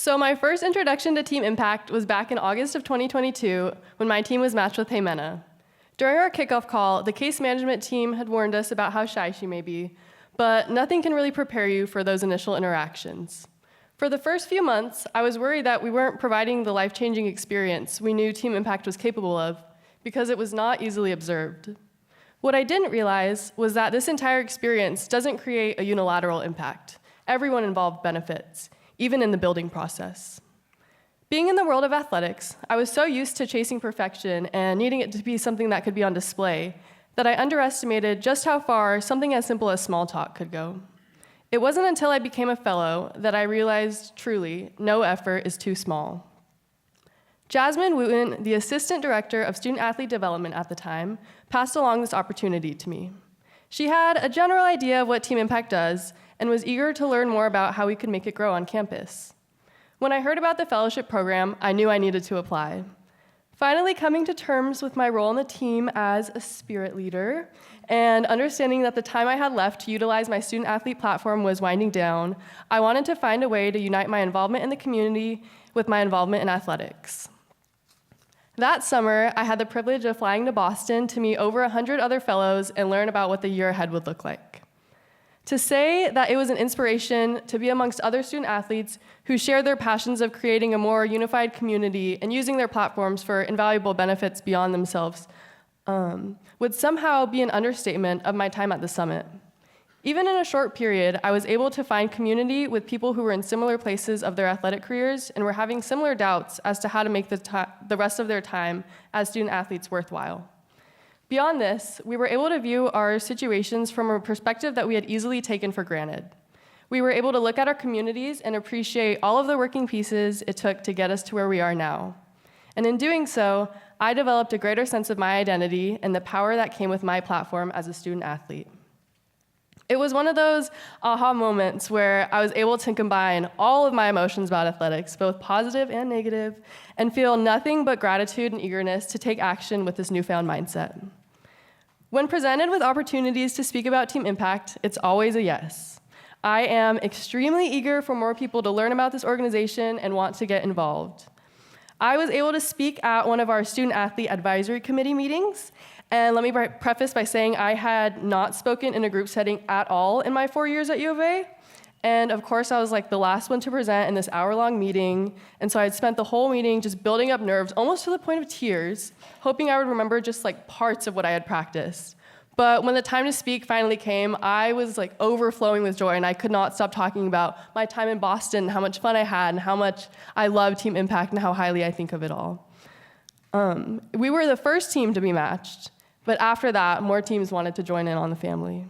So my first introduction to Team Impact was back in August of 2022 when my team was matched with Jimena. During our kickoff call, the case management team had warned us about how shy she may be, but nothing can really prepare you for those initial interactions. For the first few months, I was worried that we weren't providing the life-changing experience we knew Team Impact was capable of because it was not easily observed. What I didn't realize was that this entire experience doesn't create a unilateral impact. Everyone involved benefits, even in the building process. Being in the world of athletics, I was so used to chasing perfection and needing it to be something that could be on display that I underestimated just how far something as simple as small talk could go. It wasn't until I became a fellow that I realized, truly, no effort is too small. Jasmine Wooten, the Assistant Director of Student Athlete Development at the time, passed along this opportunity to me. She had a general idea of what Team Impact does and was eager to learn more about how we could make it grow on campus. When I heard about the fellowship program, I knew I needed to apply. Finally coming to terms with my role in the team as a spirit leader and understanding that the time I had left to utilize my student athlete platform was winding down, I wanted to find a way to unite my involvement in the community with my involvement in athletics. That summer, I had the privilege of flying to Boston to meet over 100 other fellows and learn about what the year ahead would look like. To say that it was an inspiration to be amongst other student athletes who shared their passions of creating a more unified community and using their platforms for invaluable benefits beyond themselves would somehow be an understatement of my time at the summit. Even in a short period, I was able to find community with people who were in similar places of their athletic careers and were having similar doubts as to how to make the rest of their time as student athletes worthwhile. Beyond this, we were able to view our situations from a perspective that we had easily taken for granted. We were able to look at our communities and appreciate all of the working pieces it took to get us to where we are now. And in doing so, I developed a greater sense of my identity and the power that came with my platform as a student athlete. It was one of those aha moments where I was able to combine all of my emotions about athletics, both positive and negative, and feel nothing but gratitude and eagerness to take action with this newfound mindset. When presented with opportunities to speak about Team Impact, it's always a yes. I am extremely eager for more people to learn about this organization and want to get involved. I was able to speak at one of our Student Athlete Advisory Committee meetings, and let me preface by saying I had not spoken in a group setting at all in my 4 years at U of A. And of course, I was like the last one to present in this hour-long meeting, and so I had spent the whole meeting just building up nerves, almost to the point of tears, hoping I would remember just like parts of what I had practiced. But when the time to speak finally came, I was like overflowing with joy, and I could not stop talking about my time in Boston, how much fun I had, and how much I love Team Impact, and how highly I think of it all. We were the first team to be matched, but after that, more teams wanted to join in on the family.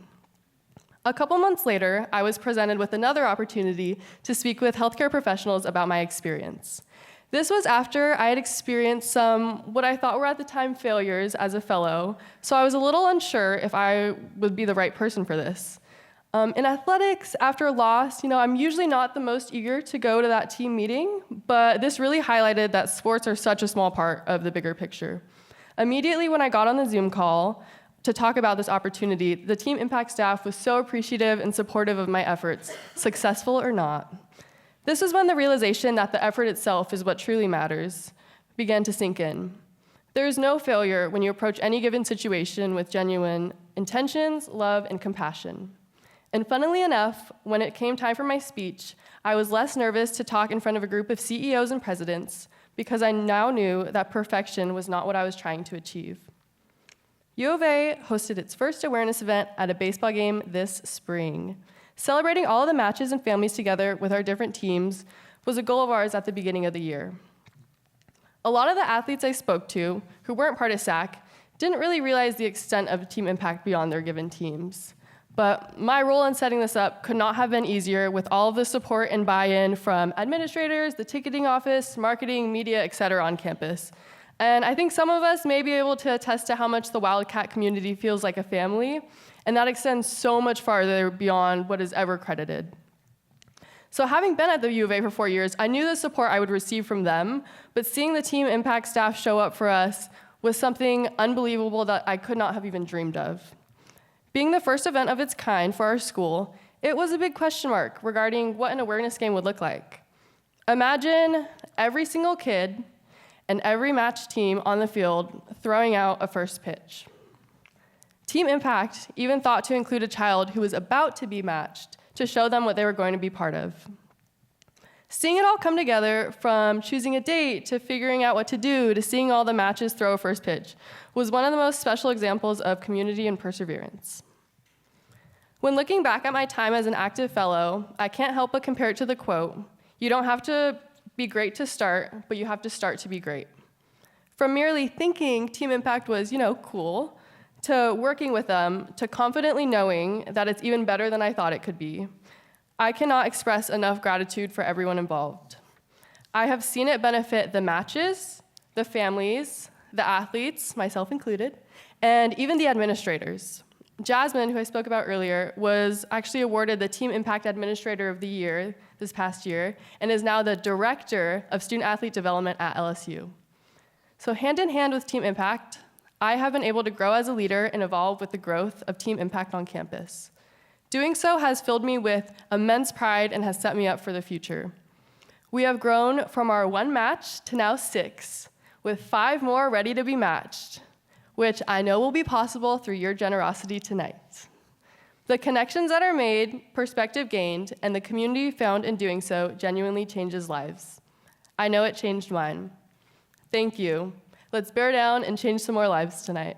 A couple months later, I was presented with another opportunity to speak with healthcare professionals about my experience. This was after I had experienced some, what I thought were at the time failures as a fellow, so I was a little unsure if I would be the right person for this. In athletics, after a loss, I'm usually not the most eager to go to that team meeting, but this really highlighted that sports are such a small part of the bigger picture. Immediately when I got on the Zoom call to talk about this opportunity, the Team Impact staff was so appreciative and supportive of my efforts, successful or not. This is when the realization that the effort itself is what truly matters began to sink in. There is no failure when you approach any given situation with genuine intentions, love, and compassion. And funnily enough, when it came time for my speech, I was less nervous to talk in front of a group of CEOs and presidents because I now knew that perfection was not what I was trying to achieve. U of A hosted its first awareness event at a baseball game this spring. Celebrating all of the matches and families together with our different teams was a goal of ours at the beginning of the year. A lot of the athletes I spoke to, who weren't part of SAC, didn't really realize the extent of Team Impact beyond their given teams. But my role in setting this up could not have been easier with all of the support and buy-in from administrators, the ticketing office, marketing, media, etc. on campus. And I think some of us may be able to attest to how much the Wildcat community feels like a family, and that extends so much farther beyond what is ever credited. So having been at the U of A for 4 years, I knew the support I would receive from them, but seeing the Team Impact staff show up for us was something unbelievable that I could not have even dreamed of. Being the first event of its kind for our school, it was a big question mark regarding what an awareness game would look like. Imagine every single kid and every match team on the field throwing out a first pitch. Team Impact even thought to include a child who was about to be matched to show them what they were going to be part of. Seeing it all come together, from choosing a date to figuring out what to do to seeing all the matches throw a first pitch, was one of the most special examples of community and perseverance. When looking back at my time as an active fellow, I can't help but compare it to the quote, "You don't have to be great to start, but you have to start to be great." From merely thinking Team Impact was, cool, to working with them, to confidently knowing that it's even better than I thought it could be, I cannot express enough gratitude for everyone involved. I have seen it benefit the matches, the families, the athletes, myself included, and even the administrators. Jasmine, who I spoke about earlier, was actually awarded the Team Impact Administrator of the Year this past year and is now the Director of Student Athlete Development at LSU. So hand in hand with Team Impact, I have been able to grow as a leader and evolve with the growth of Team Impact on campus. Doing so has filled me with immense pride and has set me up for the future. We have grown from our 1 match to now 6, with 5 more ready to be matched, which I know will be possible through your generosity tonight. The connections that are made, perspective gained, and the community found in doing so genuinely changes lives. I know it changed mine. Thank you. Let's bear down and change some more lives tonight.